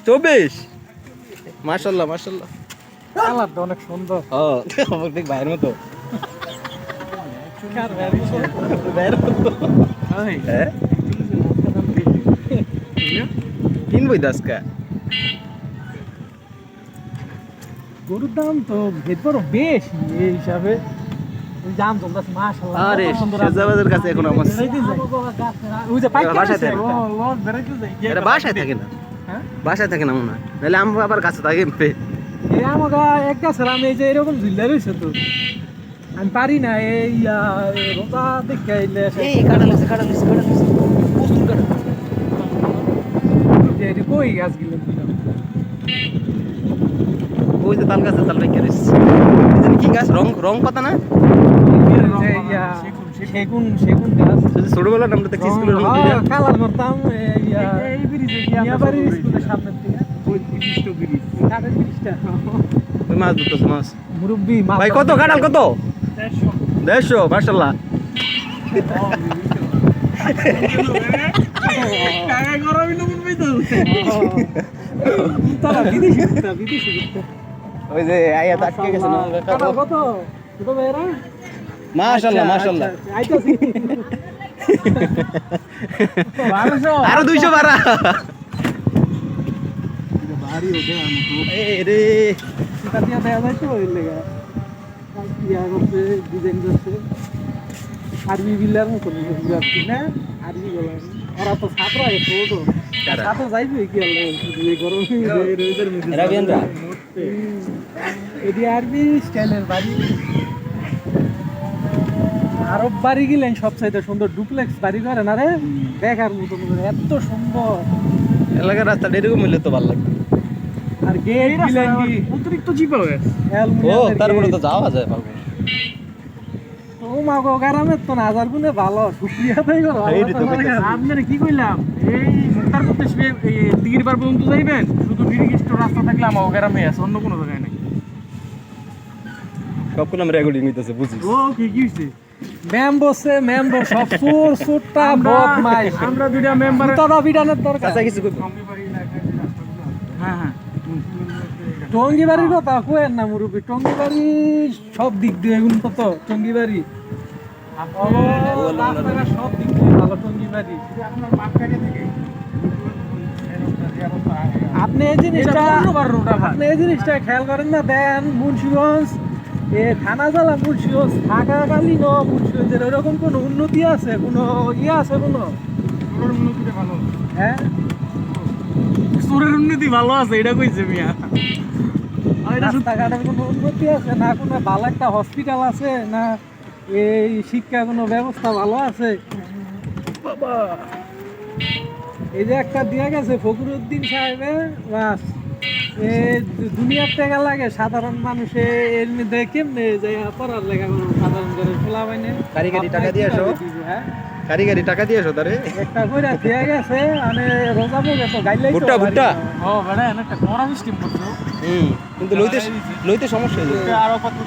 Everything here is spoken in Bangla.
24 মাশাআল্লাহ মাশাআল্লাহ কালারটা অনেক সুন্দর। আমার দেখ ভাইয়ের মতো কার ভাইয়ের মতো হ্যাঁ কিনবই দাসকা গরুর দাম তো ভেতর বেশি এই হিসাবে দাম চলতেছে মাশাআল্লাহ। আরে শেজাবাদের কাছে এখন আমার ওই যে পাইকারি বাসায় থাকে। লট বেরাইতে যায়। এটা বাসায় থাকে না হ্যাঁ বাসায় থাকে না মনে হয় নাহলে আমরা আবার কাছে থাকি এই আমাকে এক গাছের আমি এই যে এরকম ঝুললে রয়েছে তো আমি পারি না এই রোজা দেখে এলে এই কাটাল আছে প্রচুর কাটাল কই গাছ গিলে ওই যে তাল গাছে তাল পাইকে রেস কি গাছ রং রং পাতা না সেগুন সেগুন গাছ ছোটবেলার আমরা দেখছি স্কুলের কালার করতাম এই ব্রিজে স্কুলের সামনের দিকে ওই ব্রিজ কাঠের ব্রিজটা ওই মাছ ধরতেছে মাছ মুরব্বি ভাই কত কাটাল কত 150 মাশাআল্লাহ কাকা গরমই নমন পাইতো তারা বিদেশি ওই যে আয়া আটকে গেছে না কাটা কত কত বেরা মাশাআল্লাহ মাশাআল্লাহ আইতাছি 1200 আরো 200 বাড়া ভারী ওঠে আমাকে এই রে সেটা দিয়ে দেয়া যায় তো ওই লেগে ইয়া করছে ডিজাইন করছে আরবি বিল্লার মতো বুঝাচ্ছি না আরবি বলা ওরা তো ছাত্র আগে ছোট কারা? ছাত্র যাইবে কি আল্লাহ এই গরমে রোদের মধ্যে রাবিয়ানরা? এদি আরবি স্টাইলের বাড়ি আরব বাড়ি গেলেন সবচাইতে সুন্দর ডুপ্লেক্স বাড়ি করে না রে দেখার মতো এত সুন্দর এলাকার রাস্তাটা এরকম হইলে তো ভালো লাগবে আর গেট গেলেন কি অতিরিক্ত চিপা হয়ে ও তারপরে তো যাওয়া যায় ভালো ও মা গো গ্রামের তো নাজার গুনে ভালো শুক্রিয়া তাই করো আপনারা কি কইলাম এই মুক্তার করতে এই দিগির পার পর্যন্ত যাইবেন শুধু নির্দিষ্ট রাস্তা থাকলে আমার গ্রামে আছে অন্য কোনো জায়গায় নাই সবগুলো আমরা রেকর্ডিং নিতেছে বুঝিস ও কি হইছে মেম্বার সব সুরটা বদমাইশ আমরা দুইটা মেম্বার তোরা বিডানের দরকার কাছে কিছু কইব হ্যাঁ টঙ্গি বাড়ির কথা কোয়েন না মুরুবি টঙ্গি বাড়ি সব দিক দিয়ে এখন কত টঙ্গি বাড়ি সব দিক দিয়ে ভালো টঙ্গি বাড়ি আপনি এই জিনিসটা খেয়াল করেন না দেন মুন্সিগঞ্জ থানা জেলা মুন্সিগঞ্জ থাকাকালীন মুন্সিগঞ্জের এরকম কোনো উন্নতি আছে কোনো ইয়ে আছে কোনো উন্নতিটা ভালো হ্যাঁ সুরের উন্নতি ভালো আছে এটা কইছে মিয়া রাস্তাঘাটের কোনো উন্নতি আছে না কোনো ভালো একটা হসপিটাল আছে না এই শিক্ষা কোনো ব্যবস্থা ভালো আছে বাবা এই যে একটা দিয়ে গেছে ফখরুদ্দিন সাহেবে বাস দুনিয়ার টাকা লাগে সাধারণ মানুষে এর মধ্যে কেমনে যাই পড়ার লেখা করো সাধারণ করে খোলা বাইনে কারিগরি টাকা দিয়ে আসো হ্যাঁ কারিগরি টাকা দিয়ে আসো তারে একটা কইরা দিয়ে গেছে মানে রোজা পড়ে তো গাইলাই ভুট্টা ভুট্টা ও বড় একটা কড়া সিস্টেম করছো কিন্তু লইতে সমস্যা হয়ে যায় আরো কত